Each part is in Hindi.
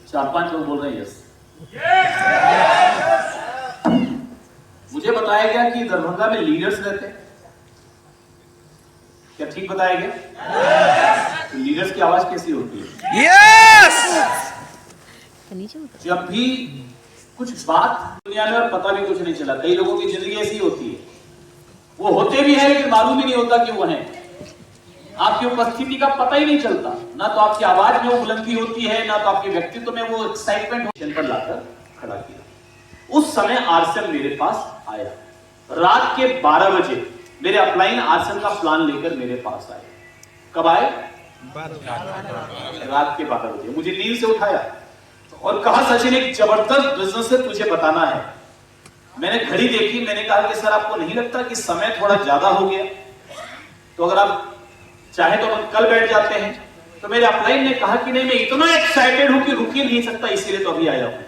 4-5 लोग बोल रहे हैं यस। मुझे बताया गया कि दरभंगा में लीडर्स रहते हैं, क्या ठीक बताया गया? तो लीडर्स की आवाज कैसी होती है? यस। जब भी कुछ बात दुनिया में और पता भी कुछ नहीं चला। कई लोगों की जिंदगी ऐसी होती है, वो होते भी है लेकिन मालूम ही नहीं होता कि वो है। आपकी उपस्थिति का पता ही नहीं चलता, ना तो आपकी आवाज में वो बुलंदी होती है, ना तो आपके व्यक्तित्व में वो एक्साइटमेंट पर लाकर खड़ा किया। उस समय आरसीएम मेरे पास आया, रात के 12 बजे मेरे अपलाइन आरसीएम का प्लान लेकर मेरे पास आए। कब आए? रात के 12 बजे मुझे नींद से उठाया और कहा सचिन एक जबरदस्त बिजनेस है, तुझे बताना है। मैंने घड़ी देखी, मैंने कहा कि सर आपको नहीं लगता कि समय थोड़ा ज्यादा हो गया? तो अगर आप चाहे तो हम कल बैठ जाते हैं। तो मेरे अपलाइन ने कहा कि नहीं, मैं इतना एक्साइटेड हूं कि रुक ही नहीं सकता, इसीलिए तो अभी आया हूं।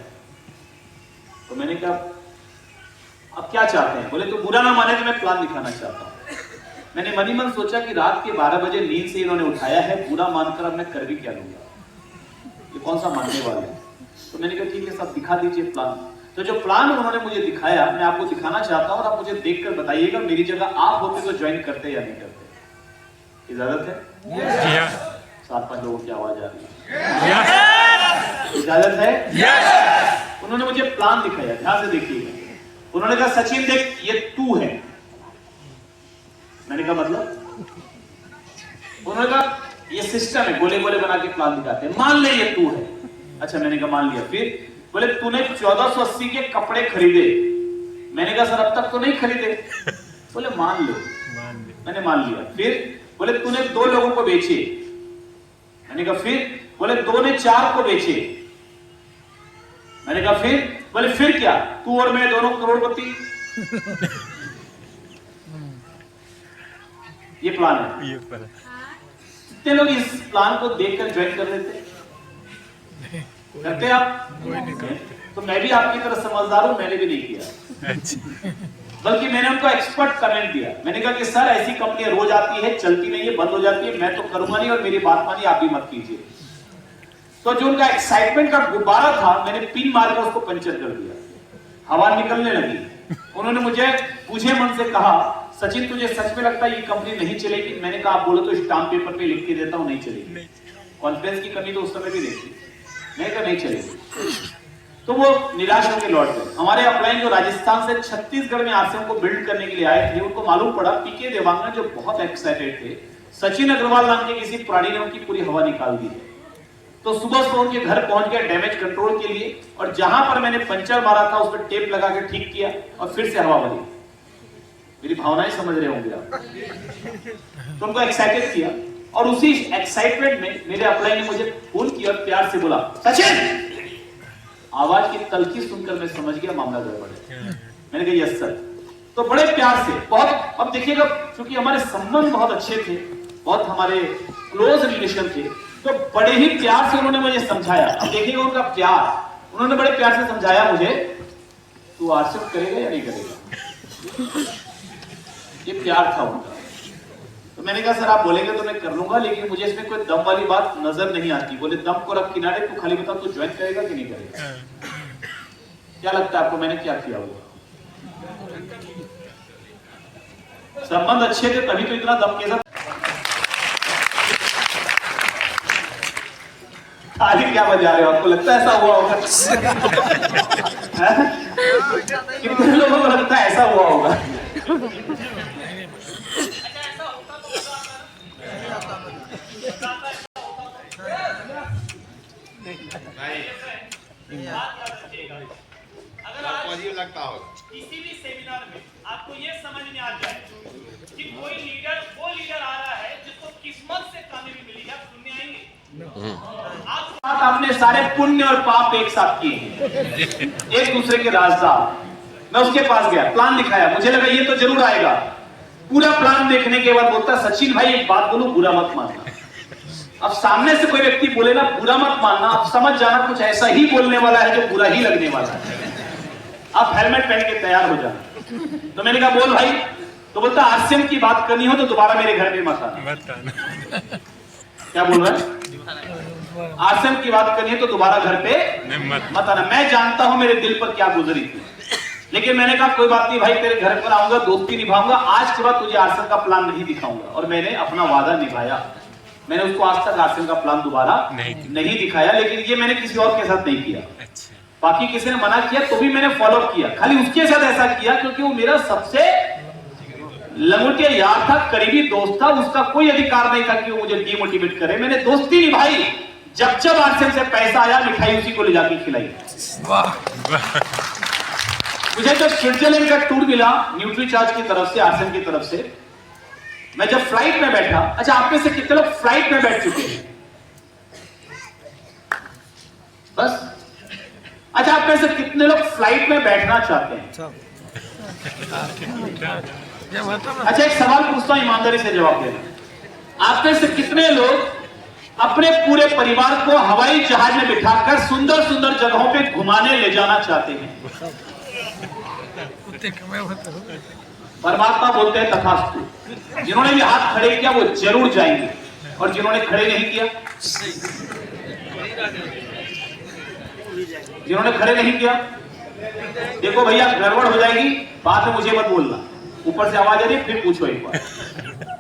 तो मैंने कहा अब क्या चाहते हैं? बोले तो बुरा ना माने तो मैं प्लान दिखाना चाहता हूं। मैंने मनी मन सोचा कि रात के 12 बजे नींद से इन्होंने उठाया है, बुरा मानकर अब मैं कर भी क्या लूंगा, ये कौन सा मानने वाले हैं। तो मैंने कहा ठीक है सब दिखा दीजिए प्लान। तो जो प्लान उन्होंने मुझे दिखाया मैं आपको दिखाना चाहता हूं और आप मुझे देखकर बताइएगा मेरी जगह आप होते तो ज्वाइन करते या नहीं करते। इजाजत है? 7-5 लोगों की आवाज आ रही है। इजाजत है? उन्होंने मुझे प्लान दिखाया, ध्यान से देखिएगा। उन्होंने कहा सचिन देख ये तू है। मैंने कहा मतलब? उन्होंने कहा ये सिस्टम है, गोले गोले बना के प्लान दिखाते हैं, मान ले ये तू है। अच्छा मैंने कहा मान लिया। फिर बोले तूने 1480 के कपड़े खरीदे। मैंने कहा सर अब तक तो नहीं खरीदे। बोले मान लो। मैंने मान लिया। फिर बोले तूने 2 लोगों को बेचे। मैंने कहा फिर? बोले 2 ने 4 को बेचे। मैंने कहा फिर? बोले फिर क्या, तू और मैं दोनों करोड़पति। ये प्लान है। कितने लोग इस प्लान को देखकर ज्वाइन कर लेते? करते आप? तो मैं भी आपकी तरह समझदार हूं, मैंने भी नहीं किया। बल्कि मैंने उनको एक्सपर्ट कमेंट दिया। मैंने कहा कि सर ऐसी कंपनियां रोज आती है, चलती नहीं है, बंद हो जाती है, मैं तो करूंगा नहीं और मेरी बात मानिए आप भी मत कीजिए। तो जो उनका एक्साइटमेंट का गुब्बारा था मैंने पिन मारकर उसको पंचर कर दिया। हवा निकलने लगी। उन्होंने मुझे पूछे मन से कहा सचिन तुझे सच में लगता है ये कंपनी नहीं चलेगी? मैंने कहा आप बोलो तो स्टाम्प पेपर पे लिख के देता हूं नहीं चलेगी। कॉन्फिडेंस की कमी तो उस समय भी देखी। मैंने कहा नहीं चलेगी। तो वो निराश होकर लौट गए। हमारे अपलाइन जो राजस्थान से छत्तीसगढ़ में आरसीएम को बिल्ड करने के लिए आए थे, उनको मालूम पड़ा पीके देवांगन जो बहुत एक्साइटेड थे, सचिन अग्रवाल नाम के किसी प्राणी ने उनकी पूरी हवा निकाल दी है। तो सुबह से उनके घर पहुंच गया डैमेज कंट्रोल के लिए, और जहां पर मैंने पंचर मारा था उस पर टेप लगा के ठीक किया और फिर से हवा भरी। मेरी भावनाएं समझ रहे होंगे आप। तो उनको एक्साइटेड किया और उसी एक्साइटमेंट में मेरे अपलाइन ने मुझे फोन किया और प्यार से बोला सचिन। आवाज की तलखी सुनकर मैं समझ गया मामला गड़बड़ है। मैंने कहा यस सर। तो बड़े प्यार से बहुत, अब देखिएगा क्योंकि हमारे संबंध बहुत अच्छे थे, बहुत हमारे क्लोज रिलेशन थे, तो बड़े ही प्यार से उन्होंने मुझे समझाया। अब देखिएगा उनका प्यार, उन्होंने बड़े प्यार से समझाया मुझे तू आरसीएम करेगा या नहीं करेगा, ये प्यार था उनका। तो मैंने कहा सर आप बोलेंगे तो मैं कर लूंगा, लेकिन मुझे इसमें कोई दम वाली बात नजर नहीं आती। बोले दम को रख किनारे, तू खाली बता तू ज्वाइन करेगा कि नहीं करेगा। क्या लगता है आपको मैंने क्या किया होगा? संबंध अच्छे थे तभी तो इतना दम के साथ। खाली क्या बजा रहे हो, आपको लगता है ऐसा हुआ होगा? कितने लोगों को लगता है ऐसा हुआ होगा? लगता होगा किसी भी सेमिनार में आपको ये समझ में आ जाए कि कोई लीडर वो लीडर आ रहा है जिसको किस्मत से कामयाबी मिली है, आप सुनने आएंगे। आप आपने सारे पुण्य और पाप एक साथ किए हैं, एक दूसरे के राजदार। मैं उसके पास गया, प्लान दिखाया, मुझे लगा ये तो जरूर आएगा। पूरा प्लान देखने के बाद बोलता सचिन भाई एक बात बोलूं, बुरा मत मानना। अब सामने से कोई व्यक्ति बोले ना बुरा मत मानना, आप समझ जाना कुछ ऐसा ही बोलने वाला है जो बुरा ही लगने वाला है। आप हेलमेट पहन के तैयार हो जाना। तो मैंने कहा बोल भाई। तो बोलता आरसीएम की बात करनी हो तो दोबारा मेरे घर पे मत आना। क्या बोल रहा है? आरसीएम की बात करनी है तो दोबारा घर पे मत आना। मैं जानता हूं मेरे दिल पर क्या गुजरी थी, लेकिन मैंने कहा कोई बात नहीं भाई, तेरे घर पर आऊंगा, दोस्ती निभाऊंगा, आज के बाद तुझे आरसीएम का प्लान नहीं दिखाऊंगा। और मैंने अपना वादा निभाया, मैंने उसको आज तक आरसीएम का प्लान दोबारा नहीं दिखाया। लेकिन ये मैंने किसी और के साथ नहीं किया। बाकी किसी ने मना किया तो भी मैंने फॉलो किया, खाली उसके साथ ऐसा किया क्योंकि वो मेरा सबसे लंगोटिया यार था, करीबी दोस्त था। उसका कोई अधिकार नहीं था कि वो मुझे डिमोटिवेट करे। मैंने दोस्ती निभाई, जब जब आरसीएम से पैसा आया मिठाई उसी को ले जाके खिलाई। मुझे जब स्विट्जरलैंड का टूर मिला न्यूट्रीचार्ज की तरफ से, आरसीएम की तरफ से, मैं जब फ्लाइट में बैठा, अच्छा आप में से कितने लोग फ्लाइट में बैठ चुके हैं? बस। अच्छा आप में से कितने लोग फ्लाइट में बैठना चाहते हैं? अच्छा एक सवाल पूछता हूं, ईमानदारी से जवाब देना। आप में से कितने लोग अपने पूरे परिवार को हवाई जहाज में बिठाकर सुंदर सुंदर जगहों पे घुमाने ले जाना चाहते हैं? परमात्मा बोलते हैं तथास्तु। जिन्होंने भी हाथ खड़े किया वो जरूर जाएंगे, और जिन्होंने खड़े नहीं किया, देखो भैया गड़बड़ हो जाएगी, बाद में मुझे मत बोलना, ऊपर से आवाज आ रही है फिर पूछो एक बार।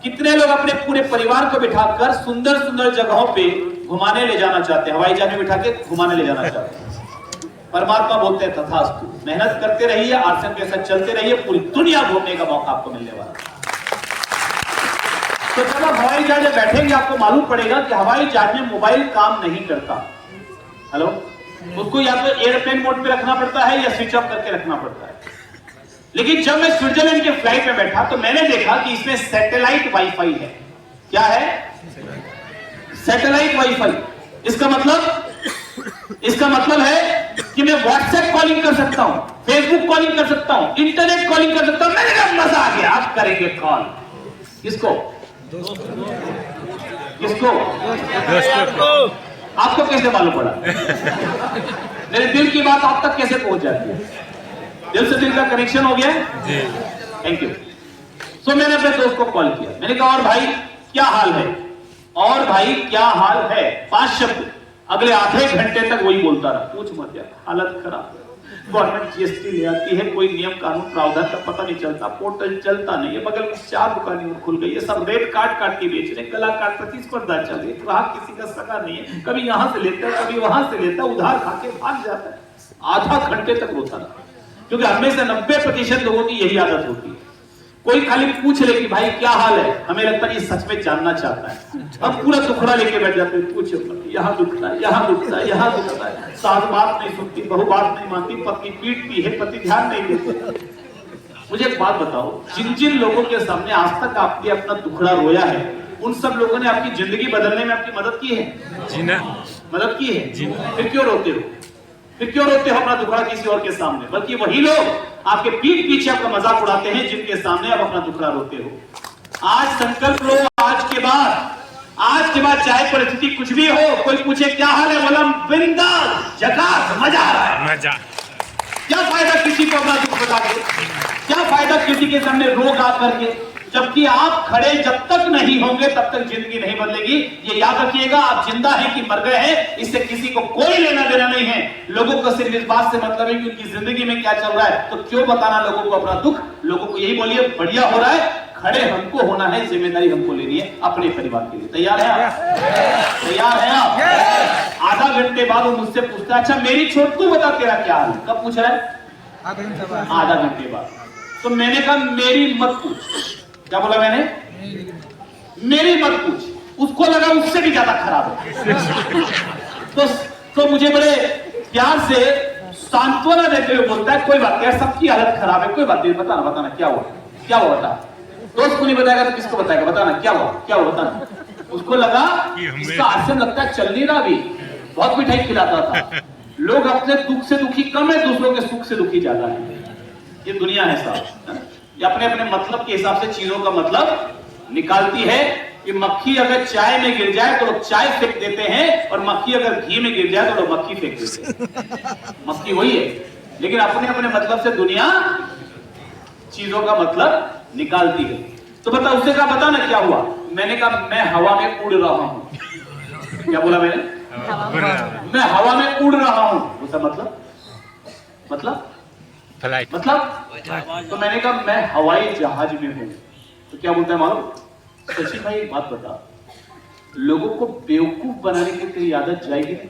कितने लोग अपने पूरे परिवार को बिठाकर सुंदर सुंदर जगहों पे घुमाने ले जाना चाहते हैं, हवाई जहाज में बिठा के घुमाने ले जाना चाहते हैं? परमात्मा बोलते हैं तथास्तु। मेहनत करते रहिए, आरसीएम के साथ चलते रहिए, पूरी दुनिया घूमने का मौका आपको मिलने वाला। तो जब आप हवाई जहाज में बैठेंगे आपको मालूम पड़ेगा कि हवाई जहाज में मोबाइल काम नहीं करता। हेलो, उसको या तो एयरप्लेन मोड पे रखना पड़ता है या स्विच ऑफ करके रखना पड़ता है। लेकिन जब मैं स्विट्जरलैंड के फ्लाइट में बैठा तो मैंने देखा कि इसमें सैटेलाइट वाईफाई है। क्या है? Satellite wifi. इसका मतलब है कि मैं व्हाट्सएप कॉलिंग कर सकता हूं, फेसबुक कॉलिंग कर सकता हूं, इंटरनेट कॉलिंग कर सकता हूं। मैंने कहा मजा आ गया, आप करेंगे कॉल। किसको? आपको कैसे मालूम पड़ा? मेरे दिल की बात आप तक कैसे पहुंच जाती है? दिल से दिल का कनेक्शन हो गया? Thank you. सो मैंने अपने दोस्त को कॉल किया, मैंने कहा और भाई क्या हाल है? और भाई क्या हाल है? 5 शब्द अगले आधे घंटे तक वही बोलता रहा। पूछ मत यार, हालत खराब है। गवर्नमेंट जीएसटी ले आती है, कोई नियम कानून प्रावधान का पता नहीं चलता, पोर्टल चलता नहीं है, बगल में 4 दुकानें और खुल गई है, सब रेट काट के बेच रहे, गला काट प्रतिस्पर्धा चल रही है, ग्राहक किसी का सगा नहीं है, कभी यहां से लेता है कभी वहां से लेता है, उधार खा के भाग जाता है। आधा घंटे तक रोता रहा, क्योंकि हमें से 90% लोगों की यही आदत होती है। कोई खाली पूछ ले कि भाई क्या हाल है, हमें लगता है ये सच में जानना चाहता है। अब पूरा दुखड़ा लेके बैठ जाते हैं, पूछो यहाँ दुखता है, यहाँ दुखता है, यहाँ दुखता है। सास बात नहीं सुनती, बहू बात नहीं मानती, पत्नी पीटती है, पति ध्यान नहीं देते। मुझे एक बात बताओ, जिन जिन लोगों के सामने आज तक आपने अपना दुखड़ा रोया है, उन सब लोगों ने आपकी जिंदगी बदलने में आपकी मदद की है? जी ना, मदद की है जी। फिर क्यों रोते हो? अपना दुखड़ा किसी और के सामने? बल्कि वही लोग आपके पीठ पीछे आपका मजाक उड़ाते हैं जिनके सामने आप अपना दुखड़ा रोते हो। आज संकल्प लो, आज के बाद चाहे परिस्थिति कुछ भी हो, कोई पूछे क्या हाल है, बोला बिंदास, झकास, मजा आ रहा है। मजा। क्या फायदा किसी को अपना दुख बता के? क्या फायदा किसी के सामने रो गा करके? जबकि आप खड़े जब तक नहीं होंगे तब तक जिंदगी नहीं बदलेगी। ये याद रखिएगा, आप जिंदा हैं कि मर गए हैं, इससे किसी को कोई लेना देना नहीं है। लोगों को सिर्फ इस बात से मतलब है कि उनकी जिंदगी में क्या चल रहा है, तो क्यों बताना लोगों को अपना दुख? लोगों को यही बोलिए बढ़िया हो रहा है, खड़े हमको होना है, जिम्मेदारी हमको लेनी है अपने परिवार के लिए। तैयार है आप? तैयार है आप? आधा घंटे बाद वो मुझसे पूछता है, अच्छा मेरी छोट तू बता तेरा क्या हाल है? कब पूछ रहा है? आधा घंटे बाद। तो मैंने कहा मेरी मत पूछ। क्या बोला मैंने? मेरी मत पूछ। उसको लगा उससे भी ज्यादा खराब है। तो मुझे बड़े प्यार से सांत्वना देते हुए बोलता है, कोई बात नहीं, सबकी हालत खराब है, कोई बात नहीं, बताना क्या हुआ बता। दोस्त को नहीं बताएगा तो किसको बताएगा? बताना क्या हुआ बताना। उसको लगा इसका आश्चर्य लगता है चल नहीं रहा, अभी बहुत मिठाई खिलाता था। लोग अपने दुख से दुखी कम है, दूसरों के सुख से दुखी ज्यादा है। ये दुनिया है साहब, ये अपने अपने मतलब के हिसाब से चीजों का मतलब निकालती है। कि मक्खी अगर चाय में गिर जाए तो लोग चाय फेंक देते हैं, और मक्खी अगर घी में गिर जाए तो लोग मक्खी फेंक देते हैं। मक्खी वही है, लेकिन अपने अपने मतलब से दुनिया चीजों का मतलब निकालती है। तो बता, उससे कहा बताना क्या हुआ? मैंने कहा मैं हवा में उड़ रहा हूं। क्या बोला मैंने? मैं हवा में उड़ रहा हूँ, उसका मतलब फ्लाइट तो मैंने कहा मैं हवाई जहाज में हूँ। तो क्या बोलता है मालूम, शशि भाई एक बात बता, लोगों को बेवकूफ बनाने की तेरी आदत जाएगी नहीं?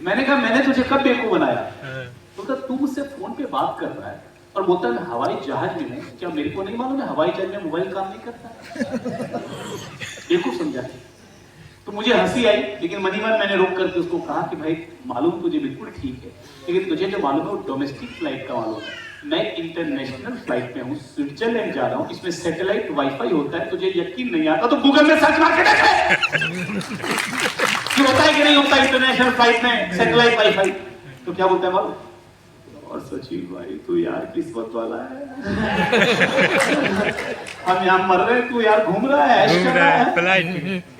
मैंने कहा मैंने तुझे कब बेवकूफ बनाया? तो कहा तू मुझसे फोन पे बात कर रहा है और बोलता है मैं हवाई जहाज में हूँ, क्या मेरे को नहीं मालूम है हवाई जहाज में मोबाइल काम नहीं करता? बेवकूफ समझा। तो मुझे हंसी आई, लेकिन मनी मन मैंने रोक करके उसको कहा कि भाई मालूम तुझे बिल्कुल ठीक है, लेकिन तुझे जो मालूम है वो डोमेस्टिक फ्लाइट का मालूम है, मैं इंटरनेशनल फ्लाइट में हूँ, स्विट्जरलैंड जा रहा हूँ, इसमें सैटेलाइट वाईफाई होता है, तुझे यकीन नहीं आता तो गूगल में सर्च मार के देख कि होता है कि नहीं होता इंटरनेशनल फ्लाइट में सैटेलाइट वाईफाई। तो क्या बोलता है मालूम, और सचिन भाई तू यार किस्मत वाला है, हम यहाँ मर रहे हैं, तू यार घूम रहा है, ऐश कर रहा है। फ्लाइट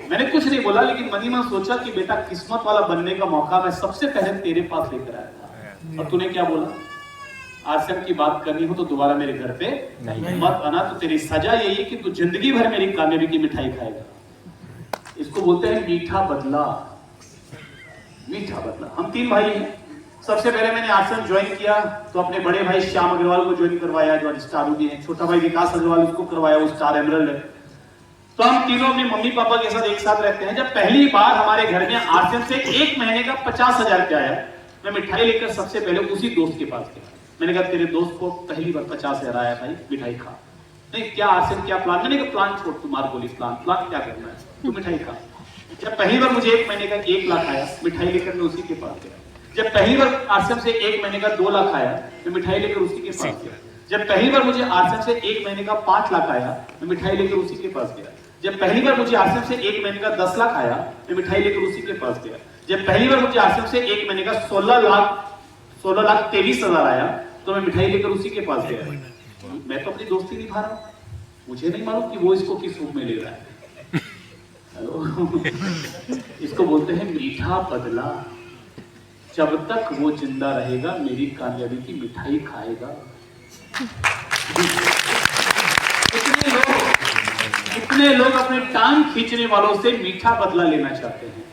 मैंने कुछ नहीं बोला, लेकिन मनी में सोचा कि बेटा किस्मत वाला बनने का मौका मैं सबसे पहले तेरे पास लेकर आया था, और तूने क्या बोला, आरसीएम की बात करनी हो तो दोबारा मेरे घर पे मत आना, तो तेरी सजा यही है कि तू जिंदगी भर मेरी कामयाबी की मिठाई खाएगा। इसको बोलते हैं मीठा बदला। मीठा बदला। हम 3 भाई हैं। सबसे पहले मैंने आरसीएम ज्वाइन किया तो अपने बड़े भाई श्याम अग्रवाल को ज्वाइन करवाया जो स्टार भी है, छोटा भाई विकास अग्रवाल उसको करवाया, वो स्टार एमरल्ड है। तो हम तीनों अपने मम्मी पापा के साथ एक साथ रहते हैं। जब पहली बार हमारे घर में आरसीएम से 1 महीने का 50,000 रुपया आया, मैं मिठाई लेकर सबसे पहले उसी दोस्त के पास गया। मैंने कहा तेरे दोस्त को पहली बार 50,000 आया भाई, मिठाई खा। नहीं क्या आरसीएम क्या प्लान? मैंने कहा प्लान छोड़, तुम्हारा बोली प्लान क्या करना है, तू मिठाई खा। जब पहली बार मुझे 1 महीने का 1 लाख आया, मिठाई लेकर मैं उसी के पास गया। जब पहली बार आरसीएम से 1 महीने का 2 लाख आया, मैं मिठाई लेकर उसी के पास गया। जब पहली बार मुझे आरसीएम से 1 महीने का 5 लाख आया, मैं मिठाई लेकर उसी के पास गया। जब पहली बार मुझे आरसीएम से 1 महीने का 10 लाख आया, मैं मिठाई लेकर उसी के पास गया। जब पहली बार मुझे आरसीएम से 1 महीने का 16,23,000 आया, तो मैं मिठाई लेकर उसी के पास गया। मैं तो अपनी दोस्ती निभा रहा हूं, मुझे नहीं मालूम कि वो इसको किस रूप में ले रहा है। हेलो इसको बोलते हैं मीठा बदला। जब तक वो जिंदा रहेगा मेरी कामयाबी की मिठाई खाएगा। कितने लोग अपने टांग खींचने वालों से मीठा बदला लेना चाहते हैं।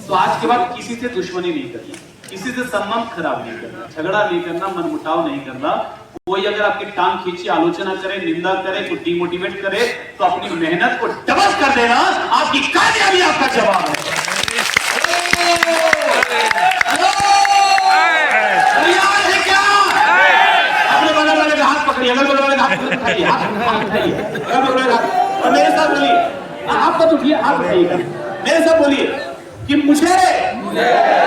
तो आज के बाद किसी से दुश्मनी नहीं करनी, किसी से संबंध खराब नहीं करना, झगड़ा नहीं करना, मनमुटाव नहीं करना। कोई अगर आपकी टांग खींची, आलोचना करे, निंदा करे, को डिमोटिवेट करे, तो अपनी मेहनत को डबल कर देना, आपकी कामयाबी आपका जवाब है। क्या अपने बगल वाले का हाथ पकड़िए, अगल बगल वाले का हाथ उठाइए, और मेरे साथ बोलिए, आपका तो उठिए, हाथ उठाइएगा, मेरे साथ बोलिए कि मुझे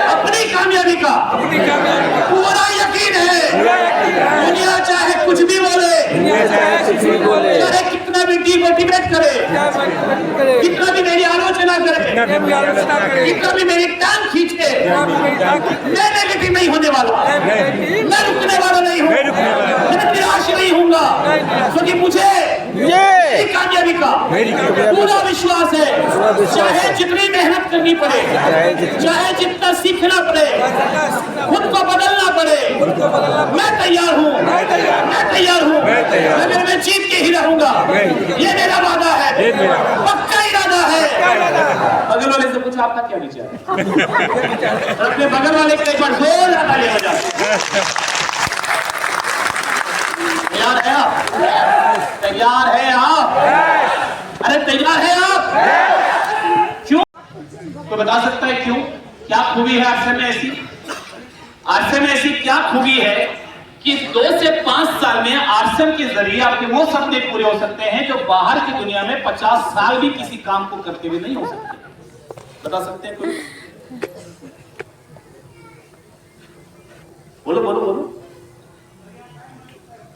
अपनी कामयाबी का पूरा यकीन है। दुनिया चाहे कुछ भी बोले, चाहे कितना भी डिमोटिवेट करे, कितना भी मेरी आलोचना करे, कितना भी मेरी टांग खींचे, मैं नेगेटिव नहीं होने वाला, मैं रुकने वाला नहीं हूँ, मैं निराश नहीं हूँगा, क्योंकि मुझे कामयाबी का पूरा विश्वास है। चाहे जितनी मेहनत करनी पड़े, चाहे जितना सीखना पड़े, खुद को बदलना पड़े, मैं तैयार हूँ, मैं तैयार हूँ, मगर मैं जीत के ही रहूंगा। ये मेरा वादा है, पक्का इरादा है। बगल वाले से पूछो आपका क्या विचार है, अपने बगल वाले के एक बार जोर ताली बजाओ। तैयार है आप? तैयार है आप? अरे तैयार है आप? क्यों? तो बता सकता है क्यों? क्या खूबी है आरसीएम में ऐसी? आरसीएम में ऐसी क्या खूबी है कि 2 से 5 साल में आरसीएम के जरिए आपके वो सपने पूरे हो सकते हैं जो बाहर की दुनिया में 50 साल भी किसी काम को करते हुए नहीं हो सकते। बता सकते हैं कोई? बोलो बोलो बोलो।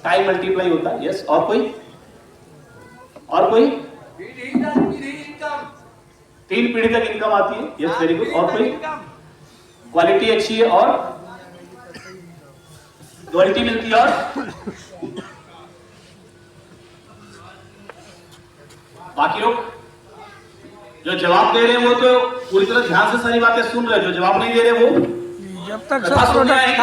टाइम मल्टीप्लाई होता है, यस। और कोई? और कोई? 3 पीढ़ी तक इनकम आती है, यस, वेरी गुड। और कोई? क्वालिटी अच्छी है और क्वालिटी मिलती है, और बाकी लोग जो जवाब दे रहे हैं वो तो पूरी तरह ध्यान से सारी बातें सुन रहे हैं, जो जवाब नहीं दे रहे वो जब तक सब प्रोडक्ट